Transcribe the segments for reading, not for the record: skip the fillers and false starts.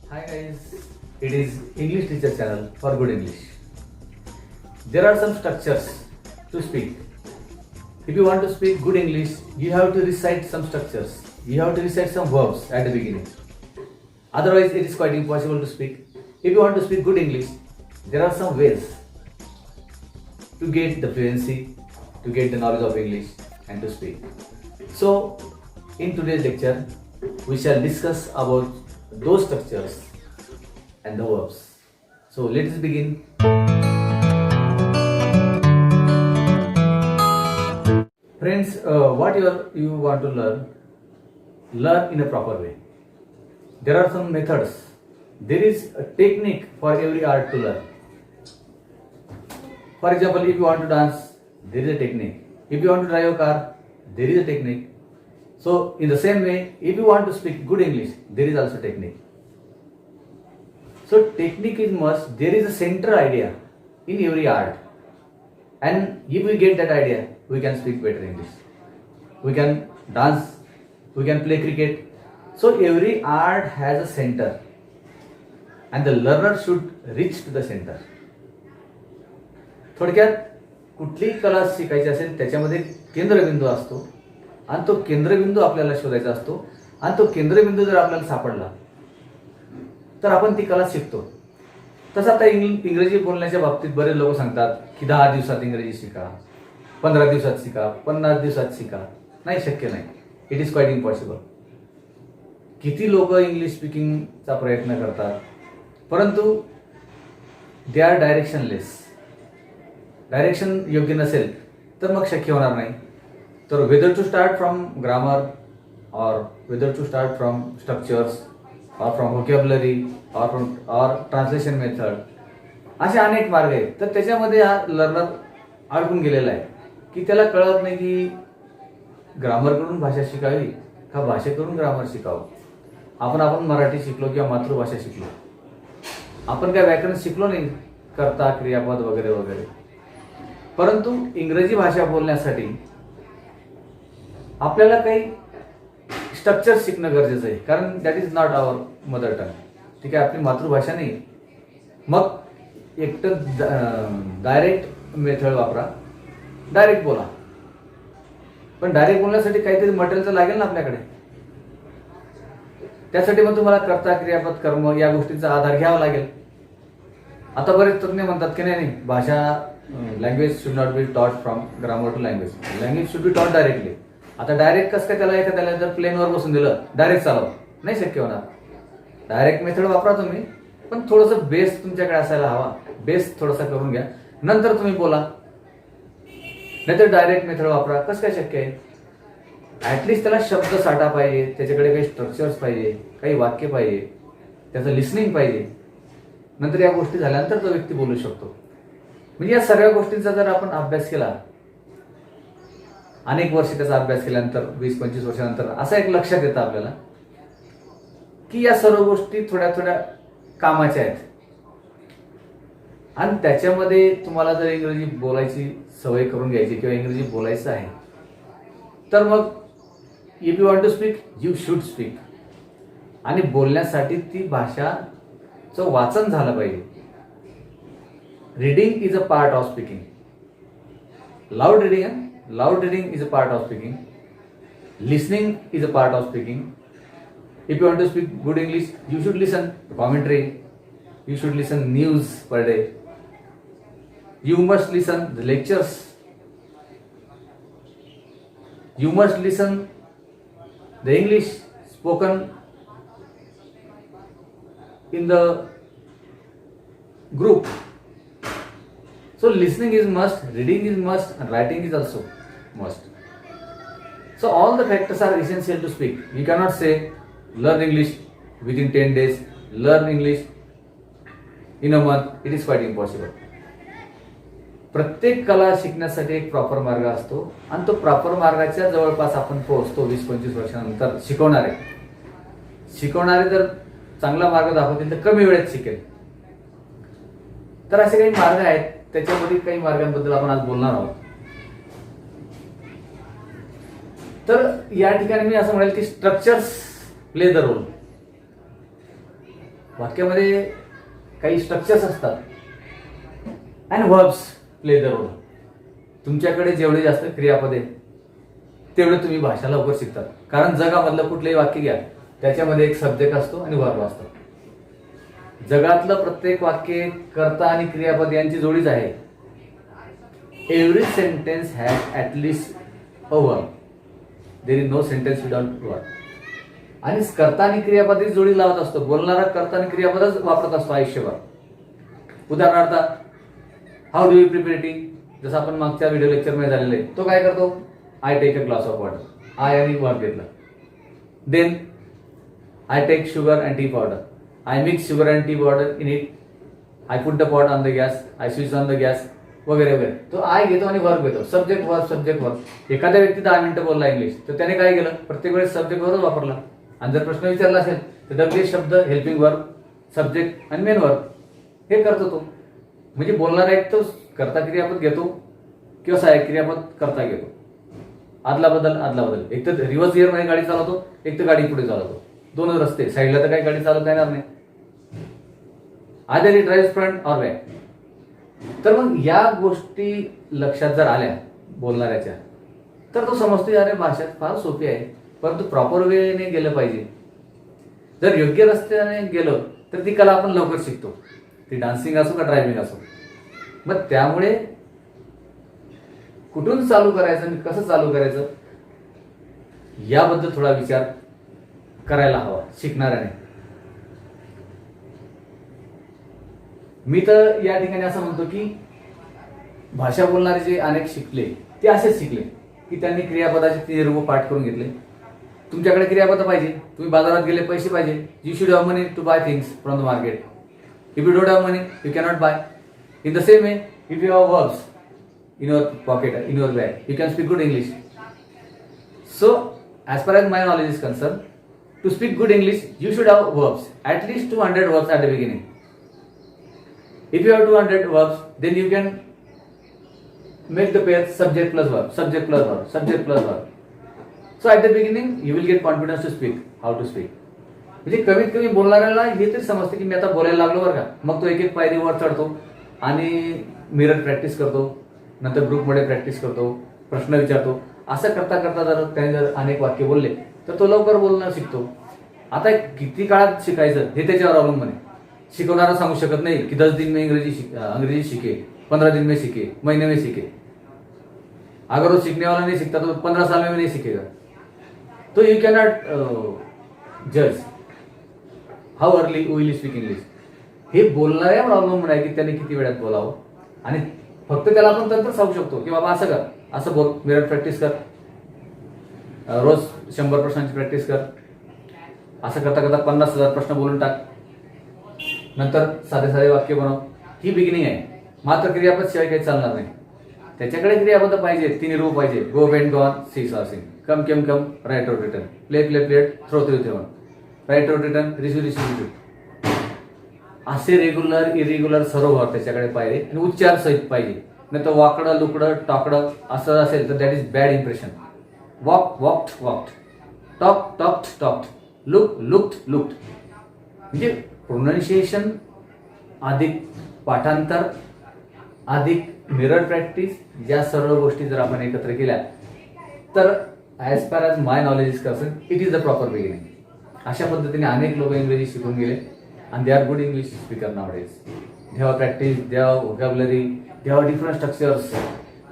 Hi guys, it is English Teacher Channel for Good English. There are some structures to speak. If you want to speak good English, you have to recite some structures. You have to recite some verbs at the beginning. Otherwise, it is quite impossible to speak. If you want to speak good English, there are some ways to get the fluency, to get the knowledge of English and to speak. So, in today's lecture, we shall discuss about those structures and the verbs. So let us begin. Friends, what you want to learn in a proper way. There are some methods. There is a technique for every art to learn. For example, if you want to dance, there is a technique. If you want to drive a car, there is a technique. So, in the same way, if you want to speak good English, there is also technique. So, technique is must. There is a central idea in every art. And if we get that idea, we can speak better English. We can dance, we can play cricket. So, every art has a center. And the learner should reach to the center. थोडक्यात कुठलीही कला शिकायची असेल त्याच्यामध्ये केंद्रबिंदू असतो आणि तो केंद्रबिंदू आपल्याला शोधायचा असतो आणि तो केंद्रबिंदू जर आपल्याला सापडला तर आपण ती कला शिकतो. तसं आता इंग्रजी बोलण्याच्या बाबतीत बरेच लोक सांगतात की 10 दिवसात इंग्रजी शिका, 15 दिवसात शिका, 50 दिवसात शिका. नाही, शक्य नाही. It is quite impossible. किती लोक इंग्लिश स्पीकिंगचा प्रयत्न करतात परंतु दे आर डायरेक्शनलेस. डायरेक्शन योग्य नसेल तर मग शक्य होणार नाही. तर whether to start from grammar or whether to start from structures or from vocabulary or translation method, असे अनेक मार्ग आहेत. तर त्याच्यामध्ये हा लर्नर अडकून गेलेला आहे की त्याला कळत नाही की ग्रामरकडून भाषा शिकावी का भाषेकडून ग्रामर शिकावं. आपण मराठी शिकलो किंवा मातृभाषा शिकलो, आपण काय व्याकरण शिकलो नाही, कर्ता क्रियापद वगैरे वगैरे. परंतु इंग्रजी भाषा बोलण्यासाठी आपल्याला काही स्ट्रक्चर शिकणं गरजेचं आहे, कारण that is not our mother tongue. ठीक आहे, आपली मातृभाषा नाही. मग एकटं डायरेक्ट मेथड वापरा, डायरेक्ट बोला. पण डायरेक्ट बोलण्यासाठी काहीतरी मटेरियल तर लागेल ना आपल्याकडे. त्यासाठी मग तुम्हाला कर्ता क्रियापद कर्म या गोष्टींचा आधार घ्यावा लागेल. आता बरेच तज्ञ म्हणतात की नाही, भाषा language should not be taught from grammar to language. Language should be taught directly. आता डायरेक्ट कसं काय त्याला एखाद्याला जर प्लेनवर बसून दिलं डायरेक्ट चालव, नाही शक्य होणार. डायरेक्ट मेथड वापरा तुम्ही, पण थोडंसं बेस तुमच्याकडे असायला हवा. बेस थोडासा करून घ्या, नंतर तुम्ही बोला. नाहीतर डायरेक्ट मेथड वापरा, कसं काय शक्य आहे. ॲटलिस्ट त्याला शब्द साठा पाहिजे, त्याच्याकडे काही स्ट्रक्चर्स पाहिजे, काही वाक्य पाहिजे, त्याचं लिसनिंग पाहिजे. नंतर या गोष्टी झाल्यानंतर तो व्यक्ती बोलू शकतो. म्हणजे या सर्व गोष्टींचा जर आपण अभ्यास केला, अनेक वर्ष त्याचा अभ्यास केल्यानंतर 20-25 वर्षानंतर असं एक लक्षात येतं आपल्याला की या सर्व गोष्टी थोड्या थोड्या कामाच्या आहेत. आणि त्याच्यामध्ये तुम्हाला जर इंग्रजी बोलायची सवय करून घ्यायची किंवा इंग्रजी बोलायचं आहे तर मग if you want to speak you should speak. आणि बोलण्यासाठी ती भाषाचं वाचन झालं पाहिजे. Reading is a part of speaking. Loud reading is a part of speaking. Listening is a part of speaking. If you want to speak good English, you should listen commentary. You should listen news per day. You must listen the lectures. You must listen the English spoken in the group. So listening is must, reading is must, and writing is also must. So all the factors are essential to speak. You cannot say learn English within 10 days, learn English in a month. It is quite impossible. प्रत्येक कला शिकण्यासाठी एक proper मार्ग असतो आणि तो proper मार्गाच्या जवळपास आपण पोहोचतो 20-25 वर्षानंतर. शिकवणारे जर चांगला मार्ग दाखवतील तर कमी वेळेत शिकेल. तर असे काही मार्ग आहेत, त्याच्यामध्ये काही मार्गांबद्दल आपण आज बोलणार आहोत. तर या ठिकाणी मी असं म्हणेल की स्ट्रक्चर्स प्ले द रोल. वाक्यामध्ये काही स्ट्रक्चर्स असतात and verbs play the role. तुमच्याकडे जेवढे जास्त क्रियापदे तेवढे तुम्ही भाषा लवकर शिकतात. कारण जगामधलं कुठलंही वाक्य घ्या, त्याच्यामध्ये एक सब्जेक्ट असतो आणि वर्ब असतो. जगातलं प्रत्येक वाक्य कर्ता आणि क्रियापद यांची जोडीच आहे. Every sentence has at least a verb. There is no sentence without verb. आणि कर्ता आणि क्रियापदाची जोडी लावत असतो. बोलणारा कर्ता आणि क्रियापदच वापरत असतो आयुष्यभर. उदाहरणार्थ, how do you prepare T, जसं आपण मागच्या व्हिडिओ लेक्चरमध्ये झालेलं आहे. तो काय करतो, I take a glass of water. I आणि वर्ब घेतला. Then I take sugar and tea powder. I mix sugar and tea powder in it. I put the pot on the gas. I switch on the gas वगैरे वगैरे. तो I घेतो आणि verb घेतो. Subject verb subject verb. एखाद्या व्यक्ती 10 मिनिटं बोलला इंग्लिश, तर त्याने काय केलं, प्रत्येक वेळेस सब्जेक्ट वर्बच वापरला. आणि जर प्रश्न विचारला असेल तर डब्ल्यू शब्द, हेल्पिंग वर्ब, सब्जेक्ट आणि मेन वर्ब हे करतो तो. म्हणजे बोलणारा एक तो कर्ता क्रियापद घेतो किंवा सहाय्यक क्रियापद कर्ता घेतो. आदला बदल. एक तर रिव्हर्स गिअरमध्ये गाडी चालवतो, एक तर गाडी पुढे चालवतो. दोन रस्ते, साईडला तर काही गाडी चालवता येणार नाही. Either it drives front or back. तर मग या गोष्टी लक्षात जर आल्या बोलणाऱ्याच्या, तर तो समजतो अरे भाषा फार सोपी आहे, परंतु प्रॉपर वेने गेलं पाहिजे. जर योग्य रस्त्याने गेलो तर ती कला आपण लवकर शिकतो. ती डान्सिंग असो का ड्रायव्हिंग असो. मग त्यामुळे कुठून चालू करायचं आणि कसं चालू करायचं याबद्दल थोडा विचार करायला हवा शिकणाऱ्याने. मी तर या ठिकाणी असं म्हणतो की भाषा बोलणारे जे अनेक शिकले ते असेच शिकले की त्यांनी क्रियापदाचे 3 रूप पाठ करून घेतले. तुमच्याकडे क्रियापद पाहिजे, तुम्ही बाजारात गेले, पैसे पाहिजे. You should have money to buy things from the market. If you don't have money you cannot buy. In the same way, if you have verbs in your pocket, in your bag, you can speak good English. So, as far as my knowledge is concerned, to speak good English, you should have verbs. At least 200 verbs at the beginning. If you have 200 verbs, then you can make the pair subject plus verb, subject plus verb, subject plus verb. So, at the beginning, you will get confidence to speak, how to speak. म्हणजे कमीत कमी बोलणाऱ्याला हे तरी समजते की मी आता बोलायला लागलो बरं का. मग तो एक एक पायरीवर चढतो आणि मिरर प्रॅक्टिस करतो, नंतर ग्रुपमध्ये प्रॅक्टिस करतो, प्रश्न विचारतो. असं करता करता जर त्याने जर अनेक वाक्य बोलले तर तो लवकर बोलणं शिकतो. आता किती काळात शिकायचं हे त्याच्यावर अवलंबून आहे. शिकवणारा सांगू शकत नाही की 10 दिन में अंग्रेजी सीखे, 15 दिन में सीखे, महीने में सीखे. अगर वो सीखने वाला नहीं सीखता तो 15 साल में भी नहीं सीखेगा. तो यू कॅनॉट जज how early will speak English. हे बोलणाऱ्यावर अवलंबून आहे की त्याने किती वेळात बोलावं. आणि फक्त त्याला आपण तंत्र सांगू शकतो की बाबा असं कर, असं बोल, मिरर प्रॅक्टिस कर, रोज 100 प्रश्नांची प्रॅक्टिस कर. असं करता करता 50,000 प्रश्न बोलून टाक. नंतर साधे साधे वाक्य बनव. ही बिगिनिंग आहे. मात्र क्रियापद शिवाय काही चालणार नाही. त्याच्याकडे क्रियापद पाहिजे, 3 रूप पाहिजे. गो, went, gone, see, saw, sing. Come, came, come, write, wrote, written. Play, play, played, throw, threw, thrown. Write, wrote, written, receive, receive, receive. असे रेग्युलर इरेग्युलर सर्व वर्ब त्याच्याकडे पाहिजे आणि उच्चार सहित पाहिजे. नाही तर वाकडं लुकडं टाकडं असं असेल तर that is bad impression. Walk, walked, walked. Talk, talked, talked. Look, looked, looked. म्हणजे प्रोनाऊन्सिएशन अधिक पाठांतर अधिक मिरर प्रॅक्टिस या सर्व गोष्टी जर आपण एकत्र केल्या तर as far as my knowledge is concern it is the proper beginning. अशा पद्धतीने अनेक लोक इंग्रजी शिकून गेले and they are good English speaker nowadays. They have practice, they have vocabulary, they have different structures.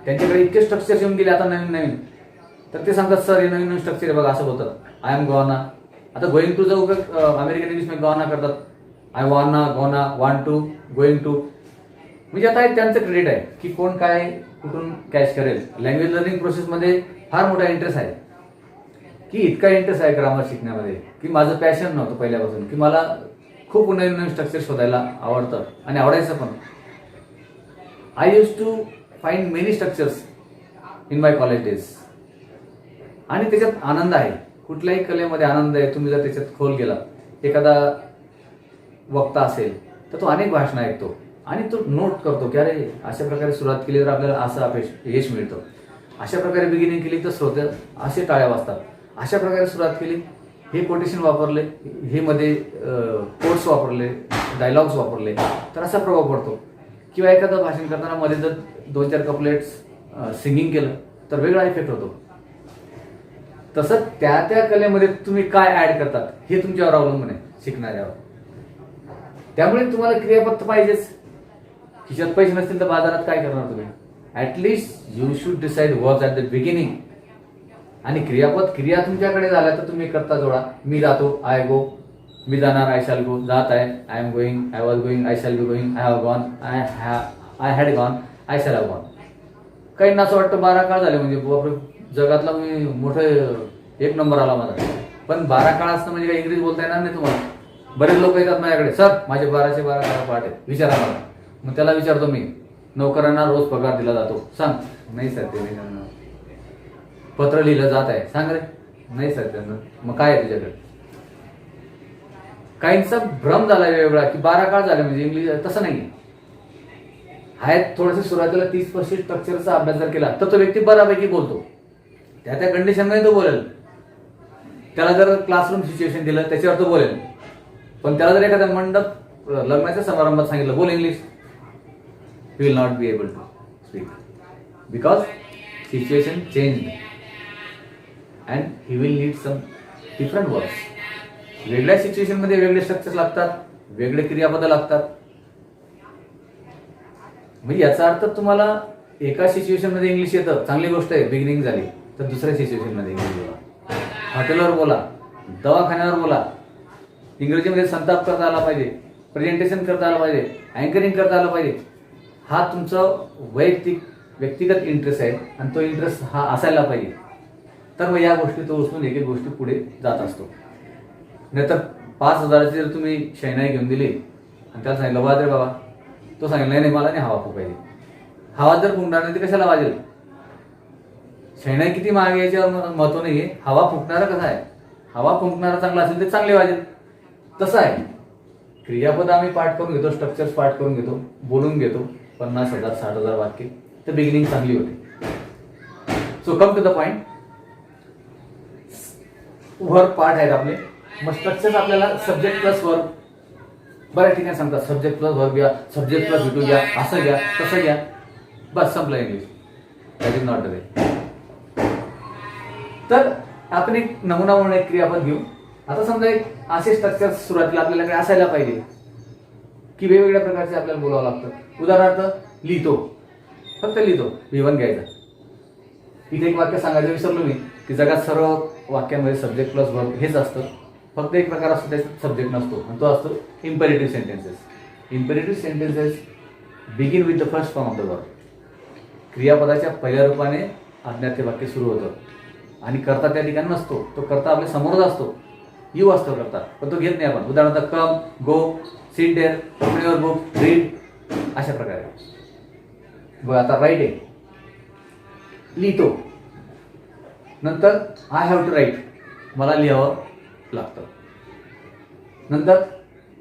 त्यांच्याकडे इतके स्ट्रक्चर्स येऊन गेले आता नवीन नवीन. तर ते सांगतात सर हे नवीन नवीन स्ट्रक्चर आहे बघा असं होतं. I am gonna. आता गोइंग टूचा उपयोग अमेरिकन इंग्लिश मध्ये गॉना करतात. I wanna, gonna, want to, going to. म्हणजे आता त्यांचं क्रेडिट आहे की कोण काय कुठून कॅच करेल. लँग्वेज लर्निंग प्रोसेसमध्ये फार मोठा इंटरेस्ट आहे की इतका इंटरेस्ट आहे ग्रामर शिकण्यामध्ये की माझं पॅशन नव्हतं पहिल्यापासून की मला खूप नवीन नवीन स्ट्रक्चर शोधायला आवडतं आणि आवडायचं पण. I use to find many structures in my college days. आणि त्याच्यात आनंद आहे. कुठल्याही कलेमध्ये आनंद आहे. तुम्ही जर त्याच्यात खोल गेला, एखादा वक्ता असेल तर तो अनेक भाषणं ऐकतो आणि तो नोट करतो की अरे अशा प्रकारे सुरुवात केली तर आपल्याला असं यश मिळतं. अशा प्रकारे बिगिनिंग केली तर श्रोते असे टाळ्या वाजतात. अशा प्रकारे सुरुवात केली हे कोटेशन वापरले, हे मध्ये कोट्स वापरले, डायलॉग्स वापरले तर असा प्रभाव पडतो. किंवा एखादं भाषण करताना मध्ये जर 2-4 कपलेट्स सिंगिंग केलं तर वेगळा इफेक्ट होतो. तसं त्या कलेमध्ये तुम्ही काय ऍड करतात हे तुमच्यावर अवलंबून आहे, शिकणाऱ्यावर. त्यामुळे तुम्हाला क्रियापद पाहिजेच. खिशात पैसे नसतील तर बाजारात काय करणार तुम्ही? At least you should decide words at the beginning. आणि क्रिया तुमच्याकडे झाल्या तर तुम्ही करता जोडा. मी जातो, आय गो. मी जाणार, आय शॅल गो. जात आहे, I am going, I was going, I shall be going, I have gone, I had gone, I shall have gone. काहींना असं वाटतं 12 काळ झाले म्हणजे बापरे जगातला मी मोठं 1 नंबर आला माझा. पण 12 काळ असतं म्हणजे काही इंग्रजी बोलता येणार नाही तुम्हाला. बरेच लोक येतात माझ्याकडे, सर माझे 12चे 12 काळ पाठ आहेत, विचारा मला. मग त्याला विचारतो मी, नोकरांना रोज पगार दिला जातो, सांग. नाही सर ते नाही करणार. पत्र लिहिलं जात आहे, सांग रे. नाही सर त्यांना. मग काय आहे तुझ्याकडे? काहींचा भ्रम झाला वेगळा की 12 काळ झाले म्हणजे इंग्लिश. तसं नाही आहे. थोडंसं सुरुवातीला 30% स्ट्रक्चरचा अभ्यास जर केला तर तो व्यक्ती बऱ्यापैकी बोलतो. त्या कंडिशनमध्ये तो बोलेल. त्याला जर क्लासरूम सिच्युएशन दिलं त्याच्यावर तो बोलेल. पण त्याला जर एखाद्या मंडप लग्नाच्या समारंभात सांगितलं बोल English, he will not be able to speak because situation changed and he will need some different words. वेगळ्या सिच्युएशन मध्ये वेगळे स्ट्रक्चर लागतात, वेगळे क्रियापद लागतात. म्हणजे याचा अर्थ तुम्हाला एका सिच्युएशन मध्ये इंग्लिश येतं, चांगली गोष्ट आहे, बिगिनिंग झाली. तर दुसऱ्या सिच्युएशन मध्ये इंग्लिश बोला, हॉटेलवर बोला, दवाखान्यावर बोला. इंग्रजीमध्ये संताप करता आला पाहिजे, प्रेझेंटेशन करता आलं पाहिजे, अँकरिंग करता आलं पाहिजे. हा तुमचा व्यक्तिगत इंटरेस्ट आहे आणि तो इंटरेस्ट हा असायला पाहिजे. तर मग या गोष्टी तो उचलून एक एक गोष्टी पुढे जात असतो. नाहीतर 5,000ची जर तुम्ही शैनाई घेऊन दिली आणि त्याला सांगितलं वाज रे बाबा, तो सांगितलं नाही मला नाही हवा फुकायची. हवा जर फुंकणार नाही तर कशाला वाजेल? शैनाई किती महाग याच्यावर महत्व नाहीये, हवा फुंकणारा कसा आहे. हवा फुंकणारा चांगला असेल तर चांगले वाजेल. तसं आहे. क्रियापद आम्ही पाठ करून घेतो, स्ट्रक्चर्स पाठ करून घेतो, बोलून घेतो 50,000 60,000 वाक्य, तर बिगिनिंग चांगली होते. So come to the point. Verb पाठ आहेत आपले. मग स्ट्रक्चर्स आपल्याला सब्जेक्ट प्लस वर्ब बऱ्याच ठिकाणी सांगतात. सब्जेक्ट प्लस वर्ब घ्या, सब्जेक्ट प्लस विटू घ्या, असं घ्या तसं घ्या, बस संपलं English. That is not the way. तर आपण एक नमुना म्हणून एक क्रियापद घेऊ. आता समजा एक असे स्ट्रक्चर सुरुवातीला आपल्याकडे असायला पाहिजे की वेगवेगळ्या प्रकारचे आपल्याला बोलावं लागतं. उदाहरणार्थ लिहितो, फक्त लिहितो, V1 घ्यायचा. इथे एक वाक्य सांगायचं विसरलो मी की जगात सर्व वाक्यांमध्ये सब्जेक्ट प्लस वर्ब हेच असतं. फक्त एक प्रकार असतो त्याच्यात सब्जेक्ट नसतो आणि तो असतो imperative sentences. Imperative sentences begin with the first form of the verb. क्रियापदाच्या पहिल्या रूपाने अज्ञात वाक्य सुरू होतं आणि कर्ता त्या ठिकाणी नसतो. तो कर्ता आपल्या समोरच असतो, यू असतो करता, पण तो घेत नाही आपण. उदाहरणार्थ come, go, sit there, open your book, read, अशा प्रकारे. बघ आता राईट आहे, लिहितो. नंतर आय हॅव टू राईट, मला लिहावं लागतं. नंतर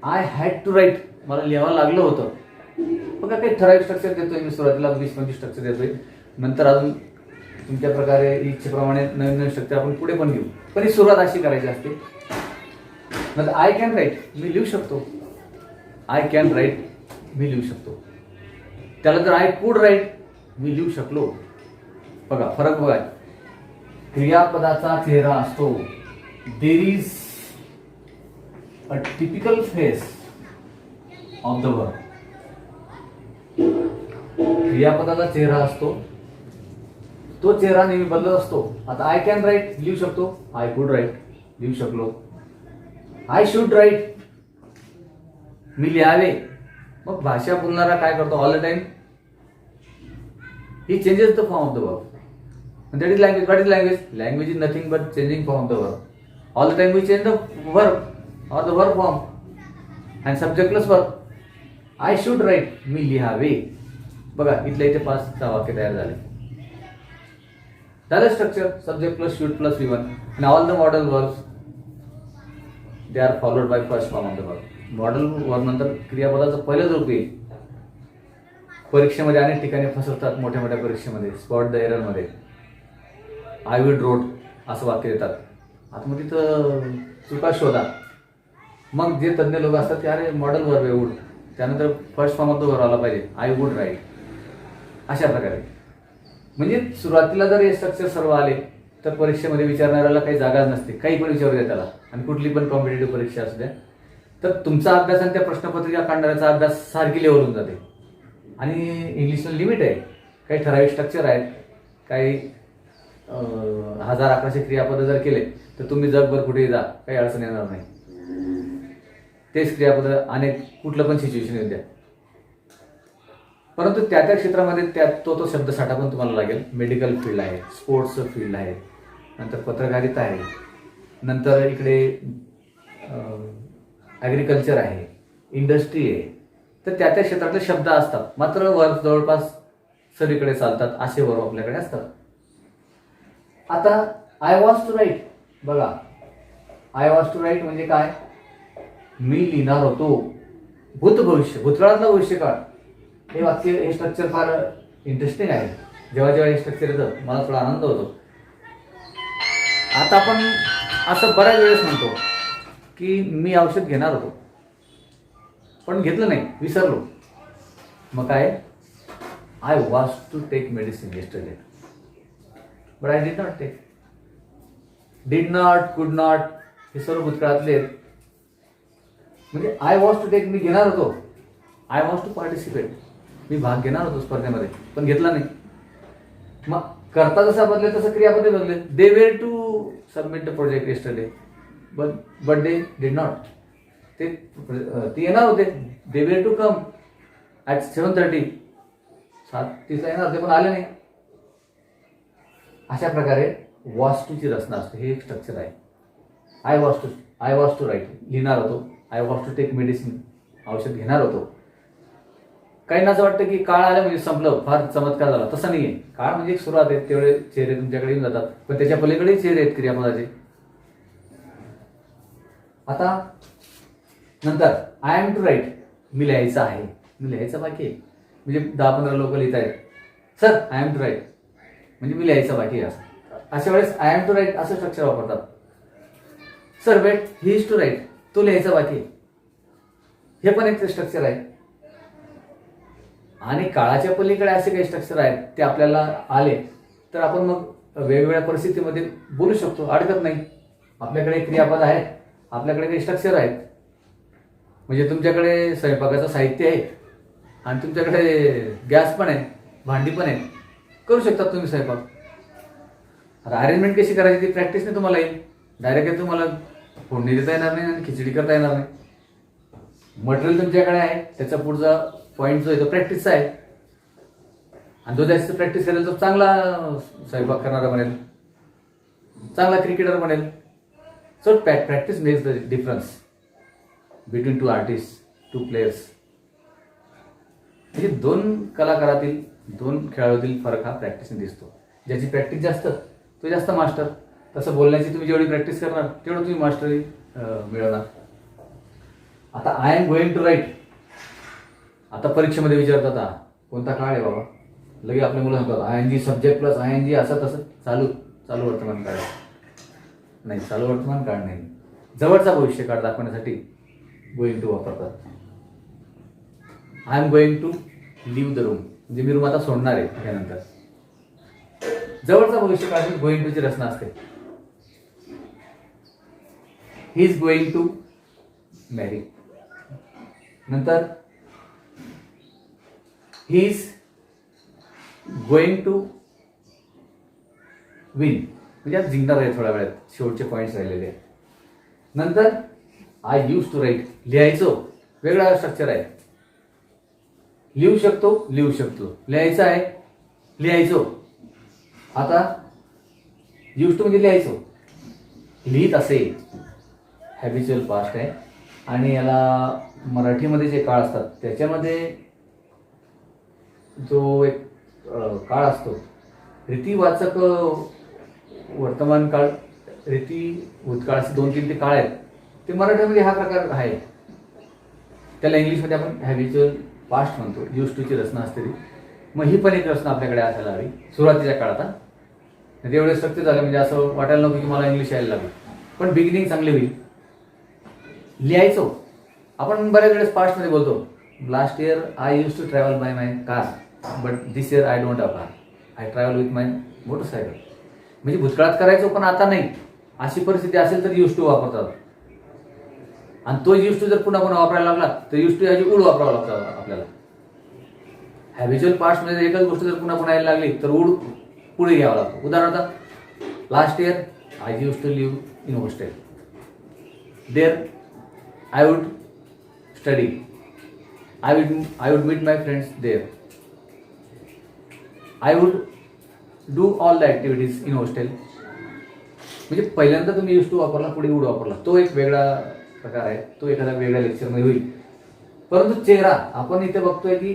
आय हॅड टू राईट, मला लिहावं लागलं होतं. बघा काही ठराविक स्ट्रक्चर देतोय मी सुरुवातीला, 20-25 स्ट्रक्चर देतोय. नंतर अजून तुमच्या प्रकारे इच्छेप्रमाणे नवीन नवीन स्ट्रक्चर आपण पुढे पण घेऊ. पण ही सुरुवात अशी करायची असते. नंतर आय कॅन राईट, मी लिहू शकतो. आय कॅन राईट, मी लिहू शकतो. त्याला जर आय कुड राईट, मी लिहू शकलो. बघा फरक बघा. क्रियापदाचा चेहरा असतो. There is a typical face of the verb. क्रियापदाचा चेहरा असतो, तो चेहरा नेहमी बदलत असतो. आता आय कॅन राईट लिहू शकतो, आय कुड राईट लिहू शकलो. आय शुड राईट, मी लिहावे. मग भाषा बोलणारा काय करतो all the time? He changes the form of the verb. And that is language. What is language? Language is nothing but changing form of the verb. All the time we change the verb or the verb form and subject plus verb. I should write, मी लिहावे. बघा इथल्या इथे 5 वाक्य तयार झाले. झालं structure. Subject plus should plus V1 and all the modal verbs they are followed by first form of the verb. Modal verb नंतर क्रियापदाचं पहिलंच रूप येईल. परीक्षेमध्ये अनेक ठिकाणी फसवतात, मोठ्या मोठ्या परीक्षेमध्ये स्पॉट द एरर मध्ये आय विल रोड असं वाक्य देतात. आता मग तिथं चुका शोधा. मग जे तज्ज्ञ लोक असतात ते अरे मॉडेल वर उड, त्यानंतर फर्स्ट फॉर्मात तो भरायला पाहिजे, आय वुड राईट, अशा प्रकारे. म्हणजे सुरुवातीला जर हे स्ट्रक्चर सर्व आले तर परीक्षेमध्ये विचारणाऱ्याला काही जागाच नसते, काही पण विचारू द्या त्याला, आणि कुठली पण कॉम्पिटेटिव्ह परीक्षा असू द्या, तर तुमचा अभ्यास आणि त्या प्रश्नपत्रिका काढणाऱ्याचा अभ्यास सारखी लेवलून जाते. आणि इंग्लिशला लिमिट आहे, काही ठराविक स्ट्रक्चर आहेत, काही 1000-1100 क्रियापद जर केले तर तुम्ही जगभर कुठेही जा, काही अडचण येणार नाही. तेच क्रियापद अनेक कुठलं पण सिच्युएशन येऊ द्या. परंतु त्या त्या क्षेत्रामध्ये तो शब्दसाठा पण तुम्हाला लागेल. मेडिकल फील्ड आहे, स्पोर्ट्स फील्ड आहे, नंतर पत्रकारिता आहे, नंतर इकडे ॲग्रिकल्चर आहे, इंडस्ट्री आहे. तर त्या त्या क्षेत्रातले शब्द असतात, मात्र वर्ग जवळपास सगळीकडे चालतात असे वर्ग आपल्याकडे असतात. आता आय वॉज टू राईट, बघा आय वॉज टू राईट म्हणजे काय, मी लिहिणार होतो. भूत भविष्य, भूतकाळातला भविष्यकाळ, हे वाक्य, हे स्ट्रक्चर फार इंटरेस्टिंग आहे. जेव्हा जेव्हा हे स्ट्रक्चर येतं मला थोडा आनंद होतो. आता आपण असं बऱ्याच वेळेस म्हणतो की मी औषध घेणार होतो पण घेतलं नाही, विसरलो. मग काय, I was to take medicine yesterday but I did not take. Did not, could not, हे सर्व भूतकाळातले आहेत. म्हणजे आय वॉज टू टेक, मी घेणार होतो, आय वॉज टू पार्टिसिपेट, मी भाग घेणार होतो स्पर्धेमध्ये पण घेतला नाही. मग करता जसा बदले तसं क्रियापदे बदले. They were to submit the project yesterday but they did not. ते येणार होते, दे वेर टू कम ॲट 7:30, 7:30 येणार होते पण आले नाही. अशा प्रकारे वॉज टूची रचना असते. हे एक स्ट्रक्चर आहे. आय वॉज टू राईट, लिहिणार होतो. I was to take medicine, औषध घेणार होतो. काहींना असं वाटतं की काळ आला म्हणजे संपलं, फार चमत्कार झाला. तसं नाही आहे. काळ म्हणजे एक सुरुवात आहे, तेवढे चेहरे तुमच्याकडे येऊन जातात, पण त्याच्या पलीकडेही चेहरे आहेत क्रियापदाचे. आता नंतर आय एम टू राईट, मी लिहायचं आहे, मी लिहायचं बाकी आहे. म्हणजे 10-15 लोक लिहित आहेत, sir I am to write म्हणजे मी लिहायचं बाकी आहे. अशा वेळेस आय एम टू राईट असं स्ट्रक्चर वापरतात. Sir wait, he is to write, तो लिहायचा बाकी आहे. हे पण एक स्ट्रक्चर आहे. आणि काळाच्या पलीकडे असे काही स्ट्रक्चर आहेत ते आपल्याला आले तर आपण मग वेगवेगळ्या परिस्थितीमध्ये बोलू शकतो, अडकत नाही. आपल्याकडे क्रियापद आहेत, आपल्याकडे काही स्ट्रक्चर आहेत. म्हणजे तुमच्याकडे स्वयंपाकाचं साहित्य आहे आणि तुमच्याकडे गॅस पण आहे, भांडी पण आहे, करू शकतात तुम्ही स्वयंपाक. आता अरेंजमेंट कशी करायची ती प्रॅक्टिसने तुम्हाला येईल. डायरेक्ट तुम्हाला फोडणी देता येणार नाही आणि खिचडी करता येणार नाही. मटेरियल तुमच्याकडे आहे, त्याचा पुढचा पॉईंट जो आहे तो प्रॅक्टिसचा आहे. आणि जो जास्त प्रॅक्टिस करेल तो चांगला स्वयंपाक करणारा बनेल, चांगला क्रिकेटर बनेल. So practice makes the difference between two artist, two players. म्हणजे दोन कलाकारातील, दोन खेळाडूतील फरक हा प्रॅक्टिसने दिसतो. ज्याची प्रॅक्टिस जास्त तो जास्त मास्टर. तसं बोलण्याची तुम्ही जेवढी प्रॅक्टिस करणार तेवढं तुम्ही मास्टरी मिळवणार. आता I am going to write, आता परीक्षेमध्ये विचारतात कोणता काळ आहे बाबा, लगे आपल्या मुलं सांगतात ING सब्जेक्ट प्लस ING असं तसं. चालू वर्तमान काळ नाही, चालू वर्तमान काळ नाही, जवळचा भविष्य काळ दाखवण्यासाठी गोइंग टू वापरतात. I am going to leave the room म्हणजे मी रूम आता सोडणार आहे त्यानंतर. जवळचा भविष्य काळ गोइंग टूची रचना असते. ही इज गोइंग टू मॅरी, नंतर he is going to win म्हणजे आज जिंकणार आहे थोड्या वेळात, शेवटचे पॉईंट्स राहिलेले आहेत. नंतर आय यूज टू राईट, लिहायचो, वेगळा स्ट्रक्चर आहे. लिहू शकतो, लिहायचं आहे, लिहायचो. आता यूज टू म्हणजे लिहायचो, लिहित असे, हॅबिच्युअल पास्ट आहे. आणि याला मराठीमध्ये जे काळ असतात त्याच्यामध्ये जो एक काळ असतो रीतिवाचक वर्तमान काळ, रीती भूतकाळ, असे 2-3 ते काळ आहेत. ते मराठीमध्ये हा प्रकार आहे. त्याला इंग्लिशमध्ये आपण हॅबिच्युअल पास्ट म्हणतो. यूज टूची रचना असते ती. मग ही पण एक रचना आपल्याकडे असायला हवी सुरुवातीच्या काळात. एवढे सक्ती झाले म्हणजे असं वाटायला नको की मला इंग्लिश यायला लागेल, पण बिगिनिंग चांगली होईल. लिहायचो. आपण बऱ्याच वेळेस पास्टमध्ये बोलतो, last year I use to travel by my car, but this year I don't have car, I travel with my motorcycle. म्हणजे भूतकाळात करायचो पण आता नाही, अशी परिस्थिती असेल तर यूज टू वापरतात. आणि तो यूज टू जर पुन्हा पुन्हा वापरायला लागला तर यूज टू ह्याची उड वापरावं लागतं आपल्याला. हॅबिच्युअल पास्टमध्ये एकच गोष्ट जर पुन्हा पुन्हा यायला लागली तर उड पुढे घ्यावा लागतो. उदाहरणार्थ, last year I use to live in hostel, there I would study, I would meet my friends there, I would do all the activities in hostel. म्हणजे पहिल्यांदा तुम्ही यूज टू वापरला, पुढे वुड वापरला, तो एक वेगळा प्रकार आहे, तो एखाद्या वेगळ्या लेक्चरमध्ये होईल. परंतु चेहरा आपण इथे बघतोय की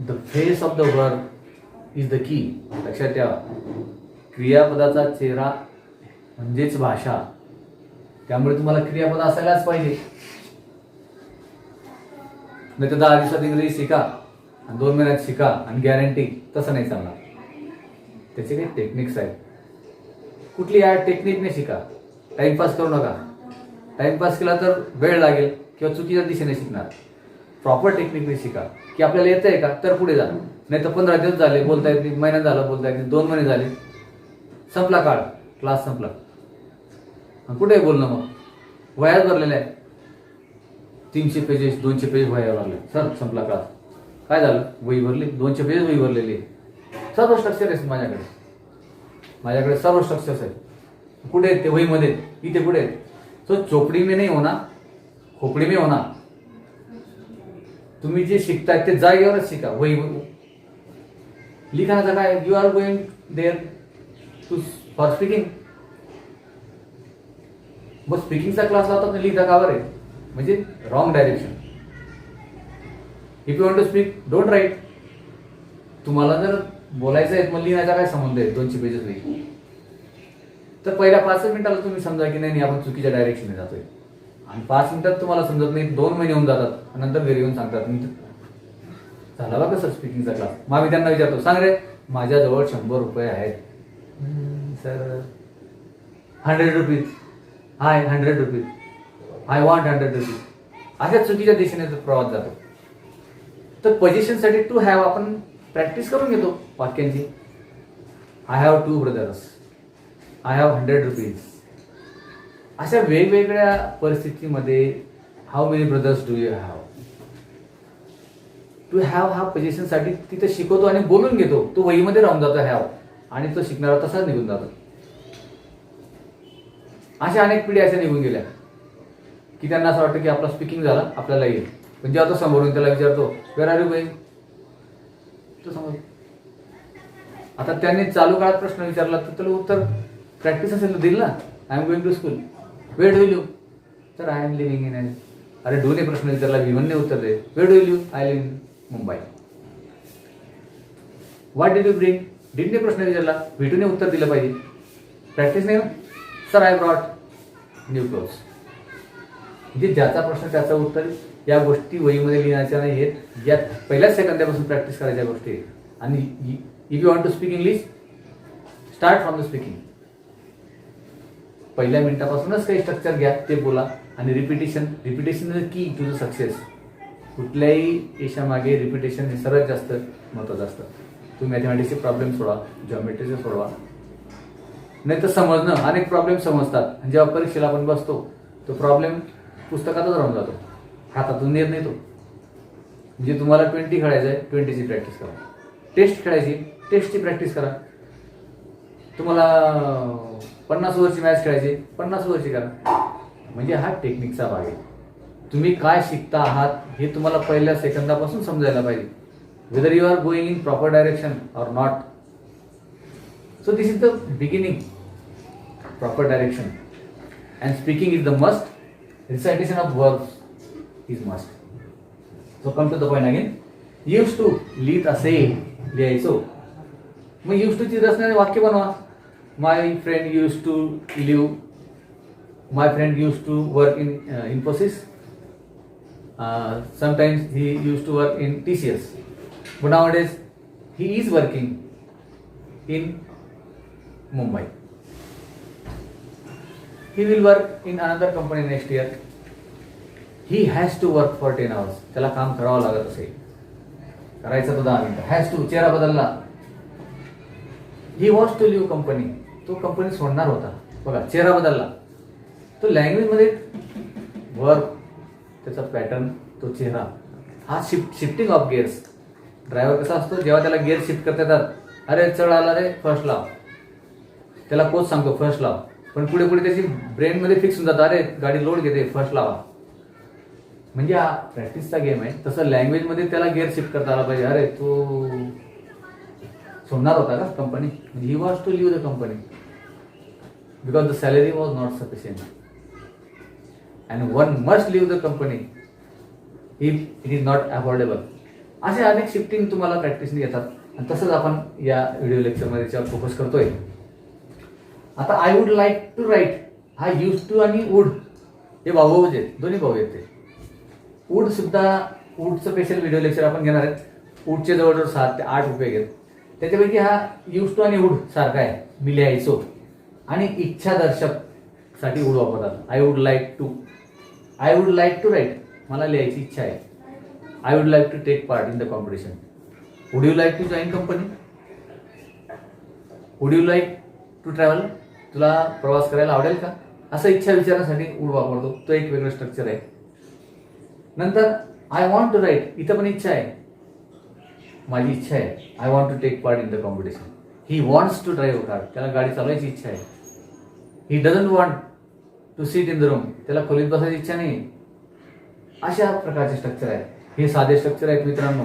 the face of the word is the key. लक्षात ठेवा, क्रियापदाचा चेहरा म्हणजेच भाषा. त्यामुळे तुम्हाला क्रियापद असायलाच पाहिजे. नाही तर 10 दिवसात इंग्रजी शिका आणि 2 महिन्यात शिका आणि गॅरंटी, तसं नाही चालणार. त्याचे काही टेक्निक्स आहेत. कुठली टेक्निकने शिका, टाइमपास करू नका. टाइमपास केला तर वेळ लागेल किंवा चुकीच्या दिशेने शिकणार. प्रॉपर टेक्निकने शिका की आपल्याला येतं आहे का, तर पुढे जा. नाही तर 15 दिवस झाले बोलता येत नाही, महिना झाला बोलता येत नाही, 2 महिने झाले, संपला काळ, क्लास संपला. कुठे बोलणं मग, वह्याच भरलेल्या आहे, 300 पेजेस 200 पेज वह्या भरले. सर संपला क्लास, काय झालं, वही भरली, 200 पेज वही भरलेली आहे. सर्व स्ट्रक्चर आहे माझ्याकडे सर्व स्ट्रक्चर्स आहेत. कुठे आहेत ते, वहीमध्ये, इथे कुठे आहेत. तो चोपडी में नाही होना, खोपडी में होना. तुम्ही जे शिकताय ते जागेवरच शिका. वही लिखाणाचं काय, you are going there to for speaking. मग स्पीकिंगचा क्लास लावतात, लिहिता का बरं आहे, म्हणजे wrong direction. If you want to speak, don't write. तुम्हाला जर बोलायचं आहे मग लिहिण्याचा काय संबंध आहे 200 पेजेस लिहि. तर पहिल्या 5 मिनिटाला तुम्ही समजा की नाही आपण चुकीच्या डायरेक्शनने जातोय. आणि 5 मिनिटात तुम्हाला समजत नाही, 2 महिने होऊन जातात, आणि नंतर घरी येऊन सांगतात झाला बा कसं स्पीकिंगचा क्लास. मग आम्ही त्यांना विचारतो, सांग रे माझ्याजवळ 100 रुपये आहेत. Sir 100 rupees, hi 100 rupees, I want 100 rupees. अशा चुकीच्या दिशेने प्रवास जातो. तर पोझिशनसाठी टू हॅव आपण प्रॅक्टिस करून घेतो वाक्यांची. I have 2 brothers, I have 100 rupees. अशा वेगवेगळ्या परिस्थितीमध्ये how many brothers do you have. To have हा पोझिशनसाठी तिथे शिकवतो आणि बोलून घेतो. तो वहीमध्ये राहून जातो हॅव, आणि तो शिकणारा तसाच निघून जातो. अशा अनेक पिढी अशा निघून गेल्या की त्यांना असं वाटतं की आपला स्पीकिंग झाला, आपल्याला येईल. पण जेव्हा तो समोरून त्याला विचारतो वेअर आर यू गोइंग, तो समोर. आता त्यांनी चालू काळात प्रश्न विचारला तर त्याला उत्तर प्रॅक्टिस असेल तर देईल ना. I am going to school, where do you live, तर आय एम लिव्हिंग इन. अरे डूने प्रश्न विचारला, विवनने उत्तर दे, where do you live, I live in Mumbai. What did you bring, डिडने प्रश्न विचारला, व्हीटूने उत्तर दिलं पाहिजे. प्रॅक्टिस नाही ना. Sir I brought new clothes. म्हणजे ज्याचा प्रश्न त्याचं उत्तर. या गोष्टी वहीमध्ये लिहायच्या नाही आहेत, या पहिल्याच सेकंदापासून प्रॅक्टिस करायच्या गोष्टी आहेत. आणि if you want to speak English, start from the speaking. पहिल्या मिनिटापासूनच काही स्ट्रक्चर घ्या, ते बोला. आणि repetition is key to the success. कुठल्याही यशामागे रिपिटेशन हे सर्वात जास्त महत्त्वाचं असतं. तुम्ही मॅथमॅटिक्सचे प्रॉब्लेम सोडवा, जॉमेट्रीचे सोडवा, नाही तर समजणं. अनेक प्रॉब्लेम समजतात, जेव्हा परीक्षेला आपण बसतो तो प्रॉब्लेम पुस्तकातच राहून जातो, हातातून येत नाही तो. म्हणजे तुम्हाला 20 खेळायचं आहे, 20ची प्रॅक्टिस करा. टेस्ट खेळायची, टेस्टची प्रॅक्टिस करा. तुम्हाला 50 ओव्हरची मॅच खेळायची, 50 ओव्हरची करा. म्हणजे हा टेक्निकचा भाग आहे. तुम्ही काय शिकता आहात हे तुम्हाला पहिल्या सेकंदापासून समजायला पाहिजे. Whether you are going in proper direction or not. So this is the beginning, proper direction, and speaking is the must. Recitation of verbs is must. So come to the point again. Used to लिहित असे लिहायचो. मग used to ची रचना वाक्य बनवा. My friend used to live. My friend used to work in Infosys. Sometimes he used to work in TCS. But nowadays he is working in Mumbai. He will work in another company next year. He has to work for 10 hours. त्याला काम करावं लागत असेल, करायचं तो 10 मिनिटं. Has to, चेहरा बदलला. He wants to leave company, तो कंपनी सोडणार होता. बघा, चेहरा बदलला. तो लँग्वेजमध्ये वर्क, त्याचा पॅटर्न, तो चेहरा, हा शिफ्टिंग ऑफ गिअर्स. ड्रायव्हर कसा असतो, जेव्हा त्याला गिअर शिफ्ट करता येतात, अरे चढ आला रे, फर्स्ट लाव. त्याला कोच सांगतो फर्स्ट लाव, पण पुढे पुढे त्याची ब्रेनमध्ये फिक्स होऊन जातं, अरे गाडी लोड घेते, फर्स्ट लावा. म्हणजे हा प्रॅक्टिसचा गेम आहे. तसं लँग्वेजमध्ये त्याला गिअर शिफ्ट करता आला पाहिजे. अरे तो सोडणार होता का कंपनी, म्हणजे he was to leave the company because the salary was not sufficient and one must leave the company if it is not affordable. असे अनेक शिफ्टिंग तुम्हाला प्रॅक्टिसने येतात आणि तसंच आपण या व्हिडिओ लेक्चरमध्ये त्याच्यावर फोकस करतोय. आता I would like to write, हा यूज टू आणि वुड हे भाऊ आहेत, दोन्ही भाऊ आहेत. ते वुड सुद्धा, वुडचं स्पेशल व्हिडिओ लेक्चर आपण घेणार आहेत. वुडचे जवळजवळ 7 ते 8 उपयोग आहेत. त्याच्यापैकी हा यूज टू आणि वुड सारखा आहे, मी लिहायचो. आणि इच्छादर्शक साठी वुड वापरतात. I would like to, I would like to write, मला लिहायची इच्छा आहे. I would like to take part in the competition. Would you like to join company, would you like to travel, तुला प्रवास करायला आवडेल का, असं इच्छा विचारण्यासाठी वुड वापरतो. तो एक वेगळं स्ट्रक्चर आहे. नंतर आय वॉन्ट टू राईट, इथं पण इच्छा आहे, माझी इच्छा आहे. I want to take part in the competition. He wants to drive car, त्याला गाडी चालवायची इच्छा आहे. He doesn't want to sit in the room, त्याला खोलीत बसायची इच्छा नाही. अशा प्रकारचे स्ट्रक्चर आहे. हे साधे स्ट्रक्चर आहेत मित्रांनो.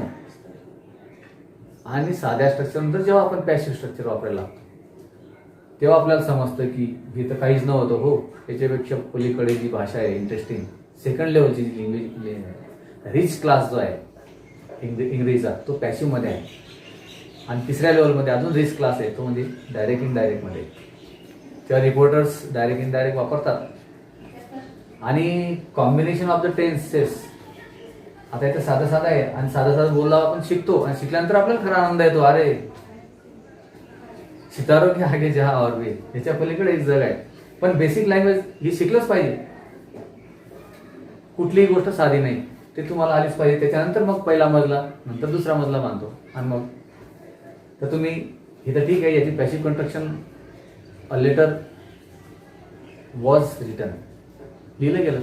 आणि साध्या स्ट्रक्चर नंतर जेव्हा आपण पॅसिव्ह स्ट्रक्चर वापरायला लागतो तेव्हा आपल्याला समजतं की हे तर काहीच नव्हतं. हो, त्याच्यापेक्षा पलीकडे जी भाषा आहे इंटरेस्टिंग, सेकंड लेवलची लँग्वेज, रिच क्लास जो आहे इंग्रजीचा, तो पॅसिव्हमध्ये आहे. आणि तिसऱ्या लेवलमध्ये अजून रिच क्लास आहे, तो म्हणजे डायरेक्ट इनडायरेक्टमध्ये. तेव्हा रिपोर्टर्स डायरेक्ट इनडायरेक्ट वापरतात. आणि कॉम्बिनेशन ऑफ द टेन्सेस, आता इथं साधं साधं आहे आणि साधं साधं बोलला आपण शिकतो आणि शिकल्यानंतर आपल्याला खरा आनंद येतो. अरे सितारो के आगे जहा और भी, ह्याच्या पलीकडे एक जग आहे. पण बेसिक लँग्वेज ही शिकलंच पाहिजे. कुठलीही गोष्ट साधी नाही, ते तुम्हाला आलीच पाहिजे. त्याच्यानंतर मग पहिला मजला, नंतर दुसरा मजला बांधतो. आणि मग तर तुम्ही इथं ठीक आहे, याची passive construction, a letter was written, लिहिलं गेलं.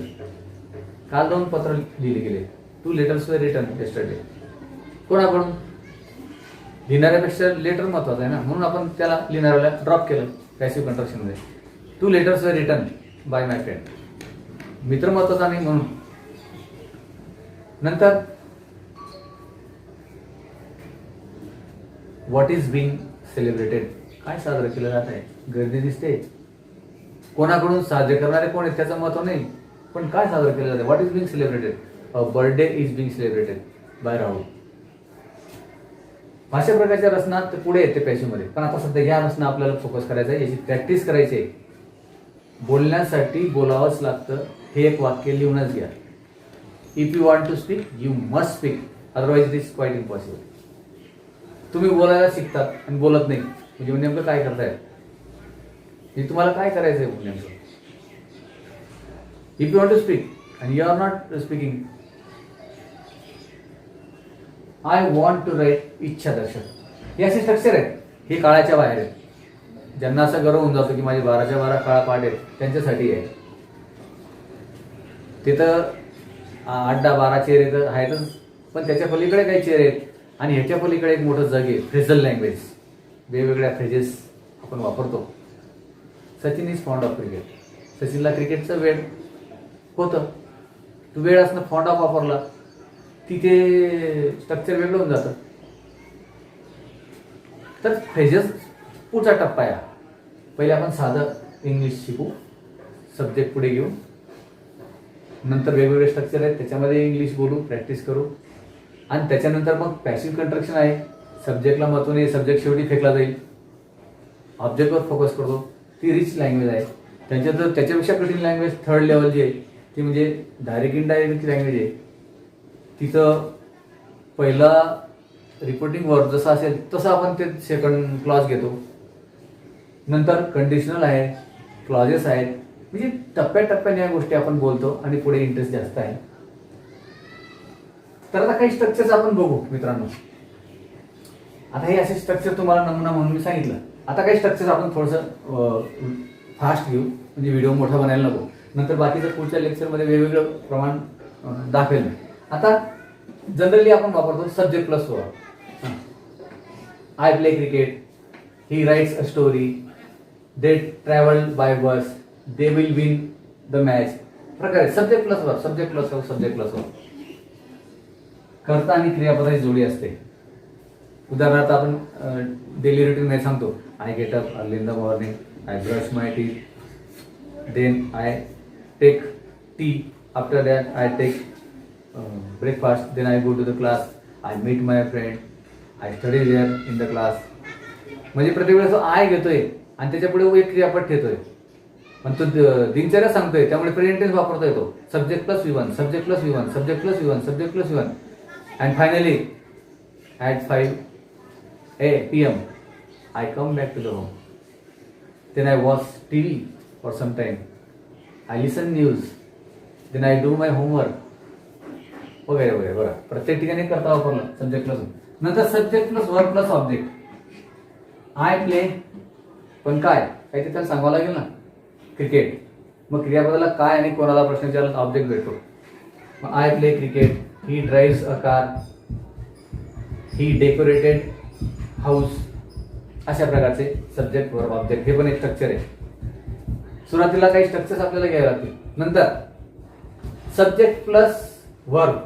काल 2 पत्र लिहिले गेले. 2 letters were written yesterday. कोणाकडून, लिहिणाऱ्यापेक्षा लेटर महत्वाचं आहे ना, म्हणून आपण त्याला लिहिणाऱ्याला ड्रॉप केलं passive कंस्ट्रक्शनमध्ये. 2 letters were written by my friend. मित्र महत्वाचा नाही म्हणून. नंतर व्हॉट इज बिंग सेलिब्रेटेड, काय साजरं केलं जात आहे. गर्दी दिसते, कोणाकडून साजरे करणारे कोण आहेत त्याचं महत्व नाही, पण काय साजरं केलं जातं. What is being celebrated, a birthday is being celebrated by Rahul. अशा प्रकारच्या रचना ते पुढे येते पॅसिव्हमध्ये. पण आता सध्या या रचना आपल्याला फोकस करायचं आहे, याची प्रॅक्टिस करायची आहे. बोलण्यासाठी बोलावंच लागतं, हे एक वाक्य लिहूनच घ्या. If you want to speak you must speak, otherwise it is quite impossible. तुम्ही बोलायला शिकतात आणि बोलत नाही, म्हणजे नेमकं काय करताय, म्हणजे तुम्हाला काय करायचं आहे नेमकं. If you want to speak and you are not speaking. I want to write, इच्छादर्शक. हे असे स्ट्रक्चर आहेत, हे काळाच्या बाहेर आहेत. ज्यांना असा गर्व होऊन जातो की माझे 12च्या 12 काळा पाठ आहेत, त्यांच्यासाठी आहे. तिथं 8-10-12 चेहरे तर आहेतच, पण त्याच्या पलीकडे काही चेहरे आहेत. आणि ह्याच्या पलीकडे एक मोठं जग आहे, फ्रेझल लँग्वेज. वेगवेगळ्या फ्रेजेस आपण वापरतो. Sachin is fond of cricket, सचिनला क्रिकेटचं वेळ होतं. तो वेळ असणं फॉन्ड ऑफ वापरला, तिथे स्ट्रक्चर वेगळं होऊन जातं. तर फ्रेजेस पुढचा टप्पा आहे. पहिले आपण साधं इंग्लिश शिकू, सब्जेक्ट पुढे घेऊ, नंतर वेगवेगळे स्ट्रक्चर आहेत त्याच्यामध्ये इंग्लिश बोलू, प्रॅक्टिस करू. आणि त्याच्यानंतर मग पॅसिव्ह कंस्ट्रक्शन आहे. सब्जेक्टला महत्त्व नाही, सब्जेक्ट शेवटी फेकला जाईल. ऑब्जेक्टवर फोकस करतो, ती रिच लँग्वेज आहे. त्याच्यापेक्षा कठीण लँग्वेज थर्ड लेवल जी आहे ती म्हणजे डायरेक्ट इनडायरेक्ट लँग्वेज आहे. तिथं पहिला रिपोर्टिंग वर्ड जसं असेल तसं आपण ते सेकंड क्लॉज घेतो. नंतर कंडिशनल आहे, क्लॉजेस आहेत, म्हणजे टप्प्याटप्प्याने या गोष्टी आपण बोलतो आणि पुढे इंटरेस्ट जास्त आहे. तर आता काही स्ट्रक्चर्स आपण बघू मित्रांनो. आता हे असे स्ट्रक्चर तुम्हाला नमुना म्हणून मी सांगितलं. आता काही स्ट्रक्चर आपण थोडंसं फास्ट घेऊ, म्हणजे व्हिडिओ मोठा बनायला नको. नंतर बाकीचं पुढच्या लेक्चरमध्ये वेगवेगळं प्रमाण दाखवेल मी. आता जनरली आपण वापरतो subject plus verb. I play cricket, he writes a story, they travel by bus, they will win the match. प्रकारे subject plus verb, subject plus verb, subject plus verb. कर्ता आणि क्रियापदाची जोडी असते. उदाहरणार्थ आपण डेली रुटीन मध्ये सांगतो, I get up early in the morning, I brush my teeth, then I take tea, after that I take breakfast, then I go to the class, I meet my friend, I study there in the class. म्हणजे प्रत्येक वेळेस I घेतोय आणि त्याच्या पुढे एक क्रियापद ठेवतोय, पण तो दिनचर्या सांगतोय, त्यामुळे प्रेझेंट टेन्स वापरतोय तो. Subject plus V1, subject plus V1, subject plus V1, subject plus V1. And finally at 5 p.m. I come back to the home. Then I watch TV for some time. I listen news. Then I do my homework. वगैरे वगैरे. बरं, प्रत्येक ठिकाणी करता वापरला subject plus. नंतर subject plus verb plus object. I play, पण काय काही त्याला सांगावं लागेल ना, क्रिकेट. मग क्रियापदाला काय आणि कोणाला प्रश्न विचारला ऑब्जेक्ट भेटतो. मग I play cricket, he drives a car, he decorated house. अशा प्रकारचे सब्जेक्ट वर्ब ऑब्जेक्ट. हे पण एक स्ट्रक्चर आहे. सुरुवातीला काही स्ट्रक्चर्स आपल्याला घ्यावे लागतील. नंतर subject plus verb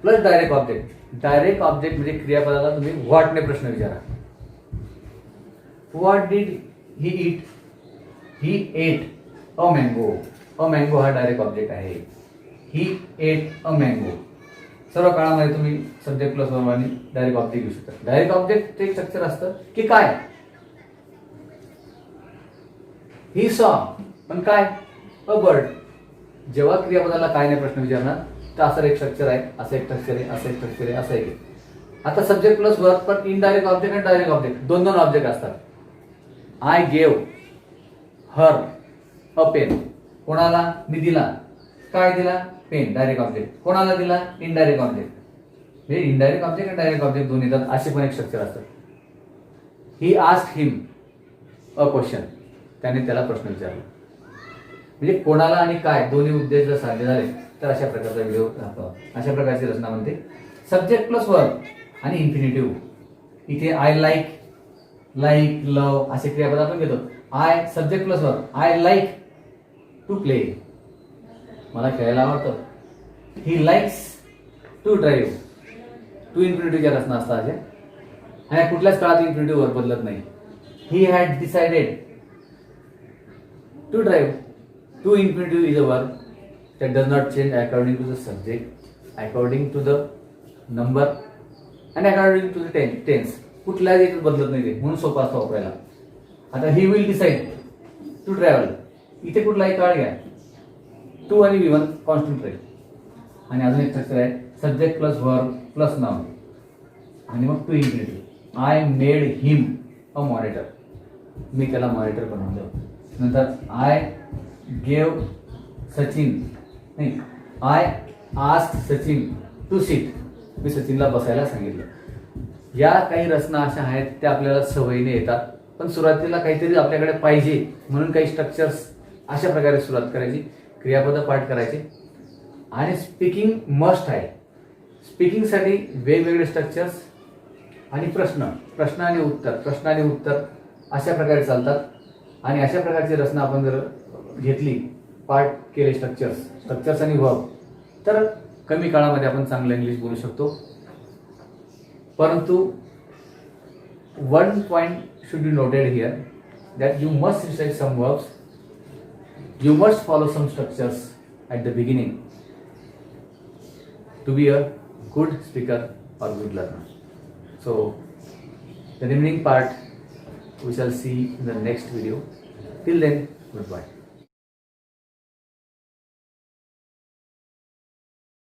plus direct object. Direct object म्हणजे क्रियापदाला तुम्ही व्हॉटने प्रश्न विचारा. What did he eat, he at a mango. A mango हा डायरेक्ट ऑब्जेक्ट आहे. ही एट अ मँगो. सर्व काळामध्ये तुम्ही सब्जेक्ट प्लस वर्ब आणि डायरेक्ट ऑब्जेक्ट घेऊ शकता. डायरेक्ट ऑब्जेक्ट एक स्ट्रक्चर असतं की काय, ही सॉ, पण काय अ बर्ड. जेव्हा क्रियापदाला काय नाही प्रश्न विचारणार तर असं एक स्ट्रक्चर आहे, असं एक स्ट्रक्चर आहे, असं एक स्ट्रक्चर आहे, असं एक. आता सब्जेक्ट प्लस वर्ब पण इनडायरेक्ट ऑब्जेक्ट आणि डायरेक्ट ऑब्जेक्ट दोन दोन ऑब्जेक्ट असतात. I gave her a pen. कोणाला मी दिला, काय दिला, पेन. Direct object. कोणाला दिला, इनडायरेक्ट ऑब्जेक्ट. म्हणजे इनडायरेक्ट ऑब्जेक्ट आणि डायरेक्ट ऑब्जेक्ट दोन्ही येतात. असे पण एक स्ट्रक्चर असतात. He asked him a question. त्याने त्याला प्रश्न विचारला. म्हणजे कोणाला आणि काय दोन्ही उद्देश जर साध्य झाले तर अशा प्रकारचा व्हिडिओ राहतो. अशा प्रकारची रचना म्हणते सब्जेक्ट प्लस वर्ब आणि इन्फिनिटिव्ह. इथे आय लाईक, लाईक, लव असे क्रियापद आपण घेतो. I subject plus verb, I like to play. मला खेळायला आवडतं. He likes to drive. To इन्फिनिटिव्हच्या रचना असतात अशा. आणि कुठल्याच काळात इन्फिनिटिव्ह वर्ब बदलत नाही. He had decided to drive. To infinitive is a verb that does not change according to the subject, according to the number and according to the tense. कुठल्याच याच्यात बदलत नाही ते, म्हणून सोपा असतो वापरायला. आता he will decide to travel. इथे कुठलाही काळ घ्या, टू आणि V1 कॉन्स्टंट राहील. आणि अजून एक स्ट्रक्चर आहे subject plus verb plus noun आणि मग to infinitive. I made him a monitor. मी त्याला मॉनिटर बनवलं. नंतर आय गेव सचिन, नाही, I ask Sachin to sit. मी सचिनला बसायला सांगितलं. या काही रचना अशा आहेत त्या आपल्याला सवयीने येतात, पण सुरुवातीला काहीतरी आपल्याकडे पाहिजे म्हणून काही स्ट्रक्चर्स अशा प्रकारे सुरुवात करायची, क्रियापद पाठ करायचे. आणि स्पीकिंग मस्ट आहे. स्पीकिंगसाठी वेगवेगळे स्ट्रक्चर्स आणि प्रश्न आणि उत्तर अशा प्रकारे चालतात. आणि अशा प्रकारची रचना आपण जर घेतली, पाठ केले स्ट्रक्चर्स आणि वर्ब, तर कमी काळामध्ये आपण चांगलं इंग्लिश बोलू शकतो. परंतु one point should be noted here, that you must recite some verbs, you must follow some structures at the beginning to be a good speaker or good learner. So the remaining part we shall see in the next video. Till then, goodbye.